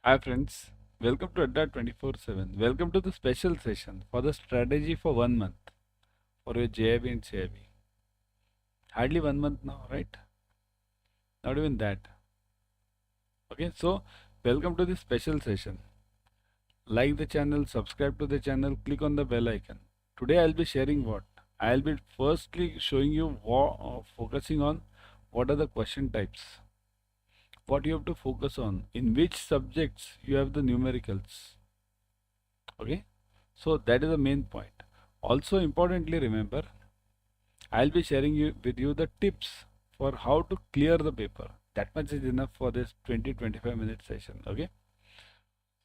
Hi friends, welcome to Adda 24/7. Welcome to the special session for the strategy for 1 month for your JIB and CIB. Hardly 1 month now, right? Not even that. Okay, so welcome to this special session. Like the channel, subscribe to the channel, click on the bell icon. Today I'll be sharing what? I'll be firstly showing you focusing on what are the question types, what you have to focus on, in which subjects you have the numericals. Okay, so that is the main point. Also importantly, remember, I'll be sharing with you the tips for how to clear the paper. That much is enough for this 20-25 minute session. Okay,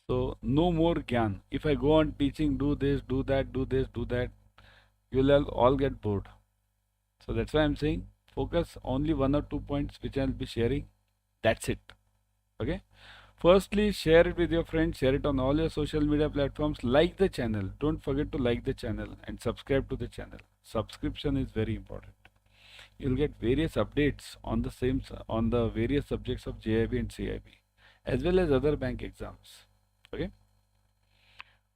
so no more gyan. If I go on teaching, do this, do that, do this, do that, you'll all get bored. So that's why I'm saying focus only 1 or 2 points which I'll be sharing. That's it. Okay, firstly, share it with your friends, share it on all your social media platforms. Like the channel. Don't forget to like the channel and subscribe to the channel. Subscription is very important. You'll get various updates on the on the various subjects of JIB and CIB, as well as other bank exams. Okay.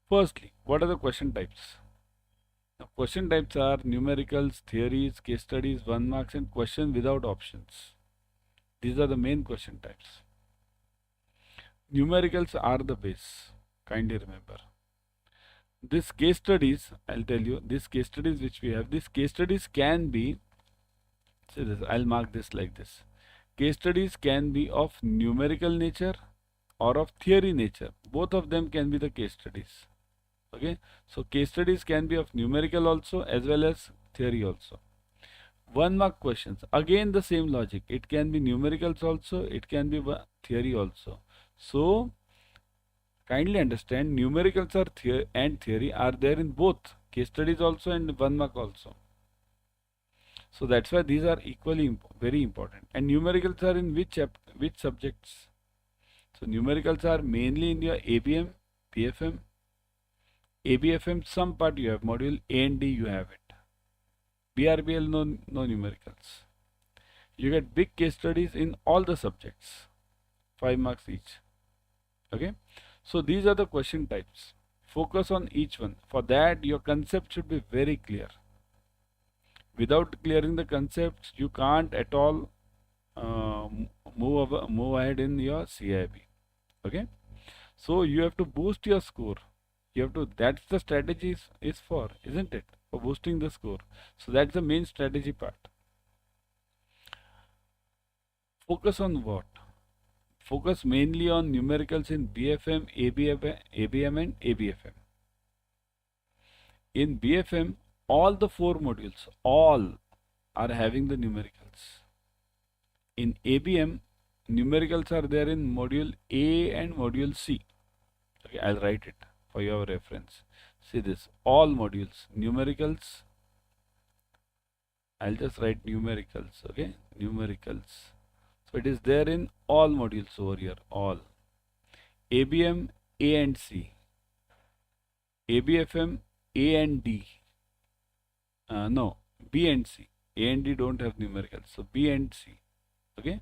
Firstly, what are the question types? Now, question types are numericals, theories, case studies, 1 marks, and question without options. These are the main question types. Numericals are the base. Kindly remember. This case studies, I'll tell you, these case studies which we have, these case studies can be, see this, I'll mark this like this. Case studies can be of numerical nature or of theory nature. Both of them can be the case studies. Okay, so case studies can be of numerical also as well as theory also. 1 mark questions, again the same logic. It can be numericals also, it can be theory also. So kindly understand, numericals are and theory are there in both case studies also and 1 mark also. So that's why these are equally very important. And numericals are in which subjects? So numericals are mainly in your ABM, PFM, ABFM. Some part you have module A and D, you have it. BRBL, no numericals. You get big case studies in all the subjects, 5 marks each. Okay, so these are the question types. Focus on each one. For that, your concept should be very clear. Without clearing the concepts, you can't at all move ahead in your CIB. Okay, so you have to boost your score. You have to. That's the strategy is for, isn't it? For boosting the score. So that's the main strategy part. Focus on what? Focus mainly on numericals in BFM, ABM, and ABFM. In BFM, all the 4 modules, all are having the numericals. In ABM, numericals are there in module A and module C. Okay, I'll write it for your reference. See this, all modules, numericals. I'll just write numericals, okay, numericals. So it is there in all modules over here, all. ABM, A and C. ABFM, A and D. No, B and C. A and D don't have numericals, so B and C. Okay,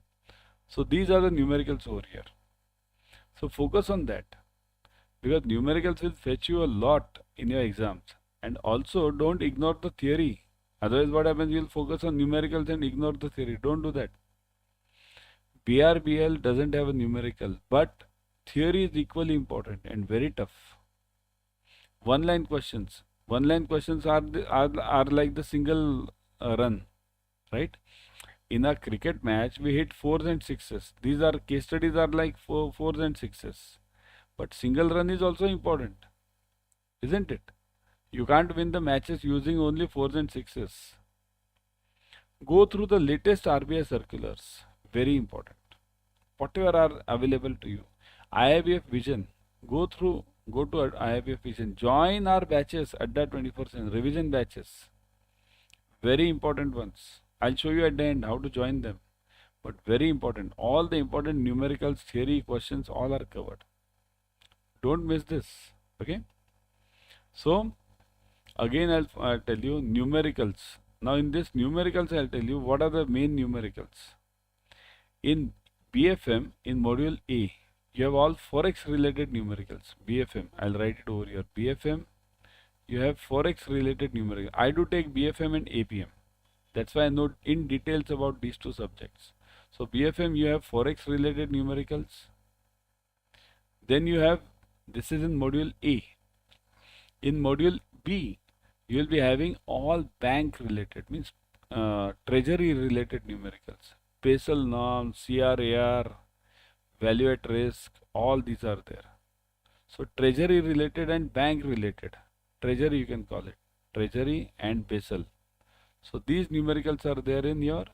so these are the numericals over here. So focus on that, because numericals will fetch you a lot in your exams. And also don't ignore the theory. Otherwise what happens, you'll focus on numericals and ignore the theory. Don't do that. BRBL doesn't have a numerical, but theory is equally important and very tough. One-line questions. One-line questions are like the single run, right? In a cricket match, we hit 4s and 6s. These are case studies are like 4s and 6s. But single run is also important, isn't it? You can't win the matches using only 4s and 6s. Go through the latest RBI circulars. Very important. Whatever are available to you. IIBF Vision. Go to IIBF Vision. Join our batches at that 24/7 revision batches. Very important ones. I'll show you at the end how to join them. But very important. All the important numericals, theory, questions, all are covered. Don't miss this. Okay. So again I'll tell you numericals. Now in this numericals, I'll tell you what are the main numericals. In BFM, in module A, You have all forex related numericals. BFM. I'll write it over here. BFM. You have forex related numerical. I do take BFM and APM. That's why I know in details about these two subjects. So BFM, you have forex related numericals. Then you have, this is in module A. In module B, you will be having all bank related, means treasury related numericals. Basel norm, CRAR, value at risk, all these are there. So treasury related and bank related. Treasury you can call it. Treasury and Basel. So these numericals are there in your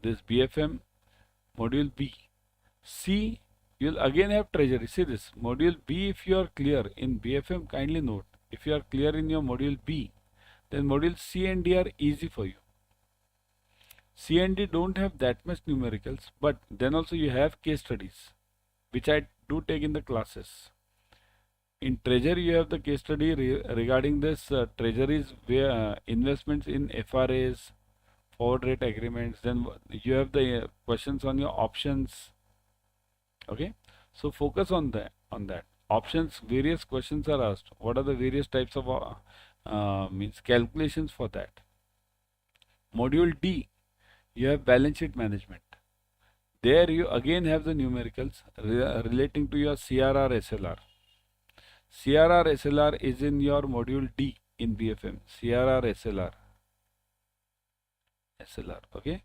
this BFM module B. C, you'll again have treasury. See this module B, if you are clear in BFM, kindly note, if you are clear in your module B, then module C and D are easy for you. C and D don't have that much numericals, but then also you have case studies, which I do take in the classes. In treasury, you have the case study regarding this treasuries where investments in FRAs, forward rate agreements. Then you have the questions on your options. Okay, so focus on that. Options, various questions are asked. What are the various types of means calculations for that? Module D, you have balance sheet management. There you again have the numericals relating to your CRR SLR. CRR SLR is in your module D in BFM. CRR SLR. Okay.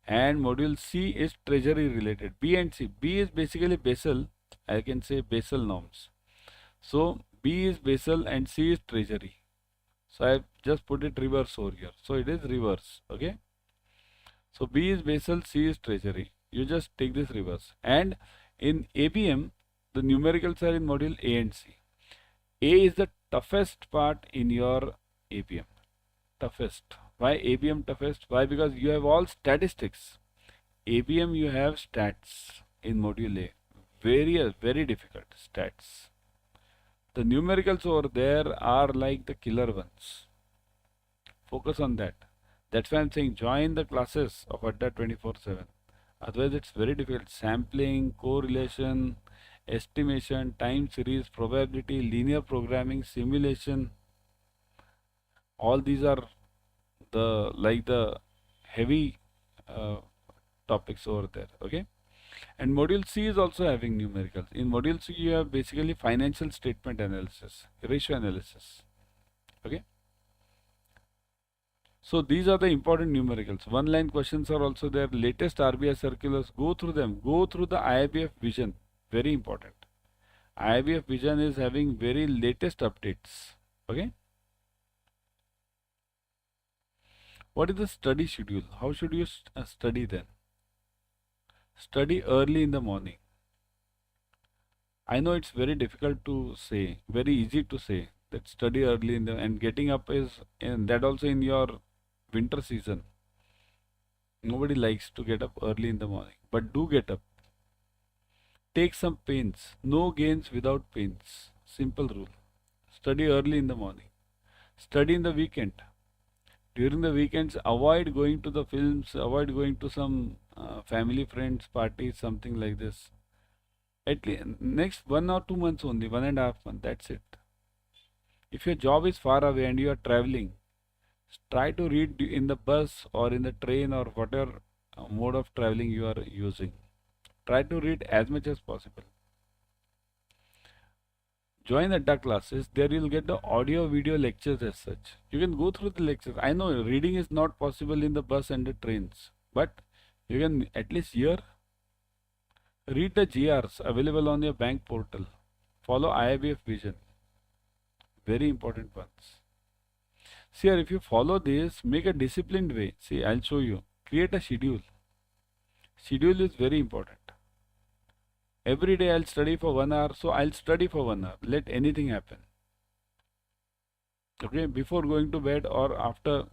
And module C is treasury related. B and C. B is basically Basel. I can say Basel norms. So B is Basel and C is treasury. So I have just put it reverse over here. So it is reverse. Okay. So B is Basel, C is treasury. You just take this reverse. And in APM, the numericals are in module A and C. A is the toughest part in your APM. Toughest. Why APM toughest? Why? Because you have all statistics. APM you have stats in module A. Very difficult stats. The numericals over there are like the killer ones. Focus on that. That's why I'm saying join the classes of Adda 24/7. Otherwise it's very difficult. Sampling, correlation, estimation, time series, probability, linear programming, simulation. All these are the heavy topics over there. Okay. And module C is also having numericals. In module C you have basically financial statement analysis, ratio analysis. Okay. So these are the important numericals. One line questions are also there. Latest RBI circulars, go through them. Go through the IIBF vision. Very important. IIBF vision is having very latest updates. Okay. What is the study schedule? How should you study then? Study early in the morning. I know it's very difficult to say, very easy to say that study early in the, and getting up is, and that also in your winter season. Nobody likes to get up early in the morning, but do get up. Take some pains. No gains without pains. Simple rule. Study early in the morning. Study in the weekend. During the weekends, avoid going to the films, avoid going to some family friends parties, something like this. At least next 1 or 2 months only, 1.5 months, that's it. If your job is far away and you are traveling, try to read in the bus or in the train or whatever mode of traveling you are using. Try to read as much as possible. Join Adda classes. There you'll get the audio video lectures as such. You can go through the lectures. I know reading is not possible in the bus and the trains, but you can at least hear. Read the GRs available on your bank portal. Follow IIBF vision. Very important ones. See here, if you follow this, make a disciplined way. See, I'll show you. Create a schedule. Schedule is very important. Every day I'll study for 1 hour, so I'll study for 1 hour. Let anything happen. Okay, before going to bed or after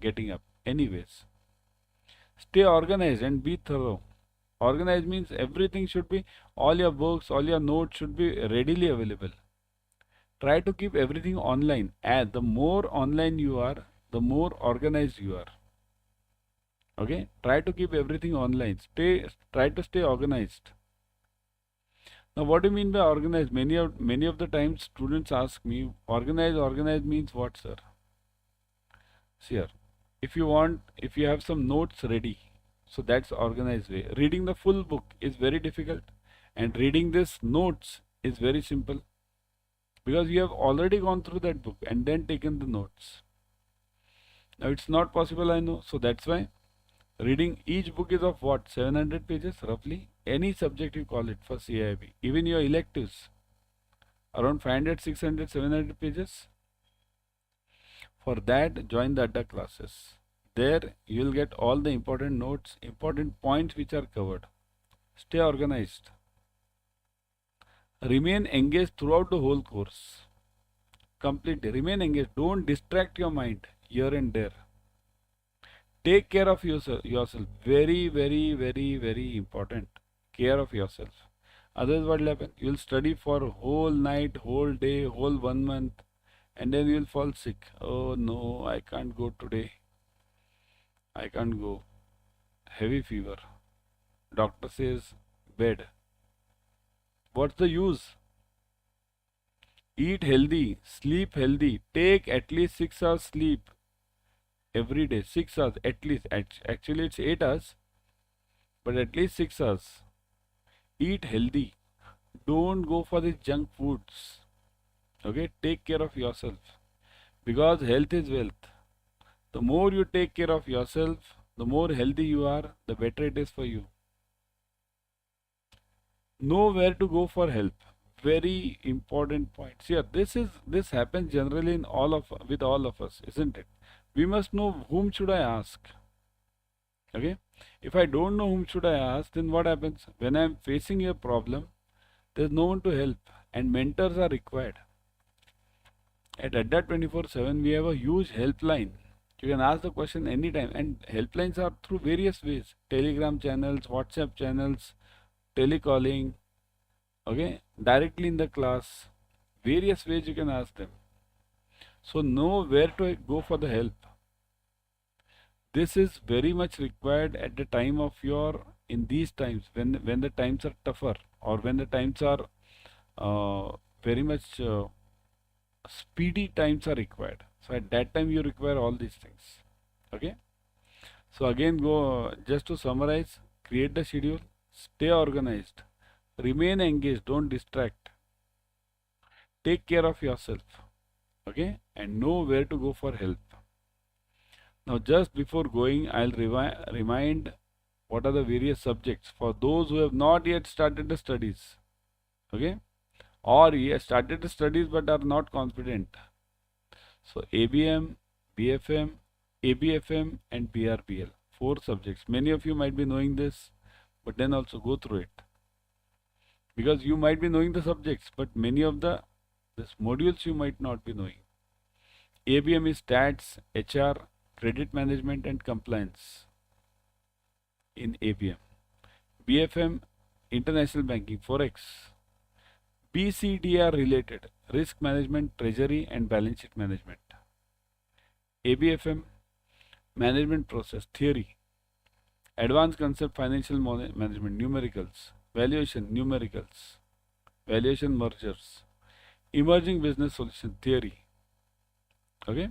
getting up. Anyways, stay organized and be thorough. Organized means everything should be, all your books, all your notes should be readily available. Try to keep everything online. And the more online you are, the more organized you are. Okay, try to keep everything online. Try to stay organized. Now, what do you mean by organized? Many of the times students ask me, organized means what, sir? See here, if you have some notes ready, so that's organized way. Reading the full book is very difficult, and reading this notes is very simple because you have already gone through that book and then taken the notes. Now, it's not possible, I know, so that's why reading each book is of what, 700 pages roughly? Any subject you call it for CIB, even your electives, around 500, 600, 700 pages. For that, join the Adda classes. There, you will get all the important notes, important points which are covered. Stay organized. Remain engaged throughout the whole course. Completely. Remain engaged. Don't distract your mind here and there. Take care of yourself. Very, very, very, very important. Care of yourself. Otherwise, what will happen? You will study for whole night, whole day, whole 1 month, and then you will fall sick. Oh no, I can't go today. I can't go. Heavy fever. Doctor says bed. What's the use? Eat healthy, sleep healthy. Take at least 6 hours sleep every day. 6 hours at least. Actually, it's 8 hours, but at least 6 hours. Eat healthy. Don't go for the junk foods. Okay, take care of yourself because health is wealth. The more you take care of yourself, the more healthy you are, the better it is for you. Know where to go for help. Very important point. Here, this happens generally in with all of us, isn't it? We must know whom should I ask. Okay? If I don't know whom should I ask, then what happens? When I'm facing a problem, there's no one to help, and mentors are required. At Adda 24/7, we have a huge helpline. You can ask the question anytime, and helplines are through various ways: Telegram channels, WhatsApp channels, telecalling, okay, directly in the class. Various ways you can ask them. So know where to go for the help. This is very much required at the time of in these times when the times are tougher or when the times are very much speedy times are required. So at that time you require all these things. Okay. So again, go just to summarize: create the schedule, stay organized, remain engaged, don't distract, take care of yourself, okay, and know where to go for help. Now, just before going, I'll remind what are the various subjects for those who have not yet started the studies, okay, or yes, started the studies but are not confident. So, ABM, BFM, ABFM, and BRBL, 4 subjects. Many of you might be knowing this, but then also go through it because you might be knowing the subjects, but many of this modules you might not be knowing. ABM is stats, HR, credit management, and compliance in ABM. BFM, international banking, forex. BCDR related, risk management, treasury, and balance sheet management. ABFM, management process, theory, advanced concept, financial management, numericals, valuation, numericals, valuation mergers, emerging business solution, theory. Okay.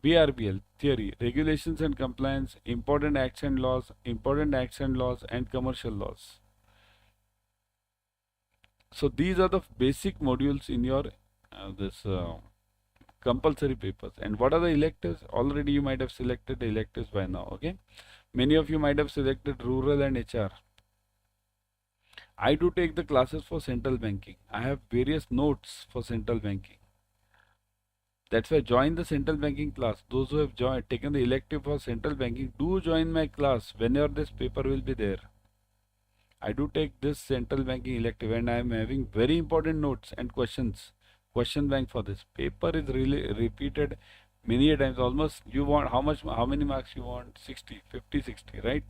BRBL, theory, regulations and compliance, important acts and laws, and commercial laws. So these are the basic modules in your compulsory papers. And what are the electives? Already you might have selected the electives by now. Okay. Many of you might have selected rural and HR. I do take the classes for central banking. I have various notes for central banking. That's why join the central banking class. Those who have taken the elective for central banking, do join my class whenever this paper will be there. I do take this central banking elective and I am having very important notes and questions. Question bank for this. Paper is really repeated many a times. Almost you want how many marks you want? 60, 50, 60, right?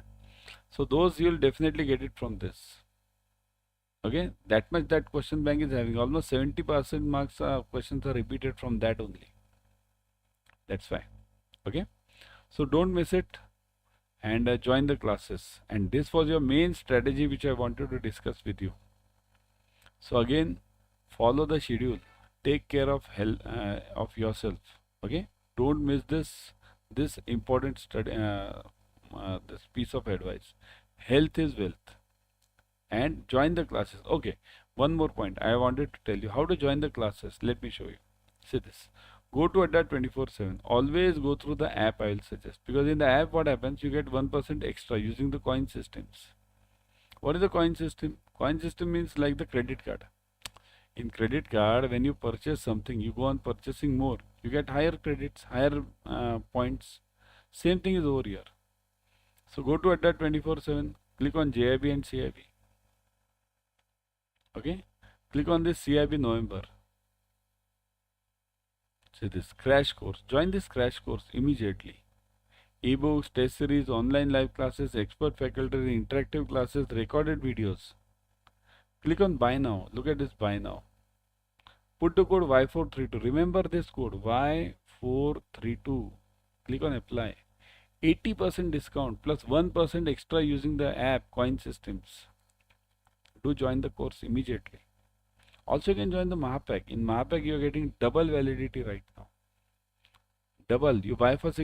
So those you'll definitely get it from this. Okay, that much that question bank is having. Almost 70% marks questions are repeated from that only. That's why. Okay, so don't miss it and join the classes. And this was your main strategy which I wanted to discuss with you. So again, follow the schedule. Take care of health of yourself. Okay, don't miss this important study. This piece of advice. Health is wealth, and join the classes. Okay, one more point. I wanted to tell you how to join the classes. Let me show you. See this. Go to Adda 24/7. Always go through the app. I will suggest, because in the app, what happens? You get 1% extra using the coin systems. What is the coin system? Coin system means like the credit card. In credit card, when you purchase something, you go on purchasing more. You get higher credits, higher points. Same thing is over here. So go to Adda 24/7. Click on JIB and CIB. Okay. Click on this CIB November. See this crash course. Join this crash course immediately. Ebooks, test series, online live classes, expert faculty, interactive classes, recorded videos. Click on buy now. Look at this buy now. Put the code Y432. Remember this code Y432. Click on apply. 80% discount plus 1% extra using the app coin systems. Do join the course immediately. Also, you can join the Mahapack. In Mahapack, you are getting double validity right now. Double. You buy for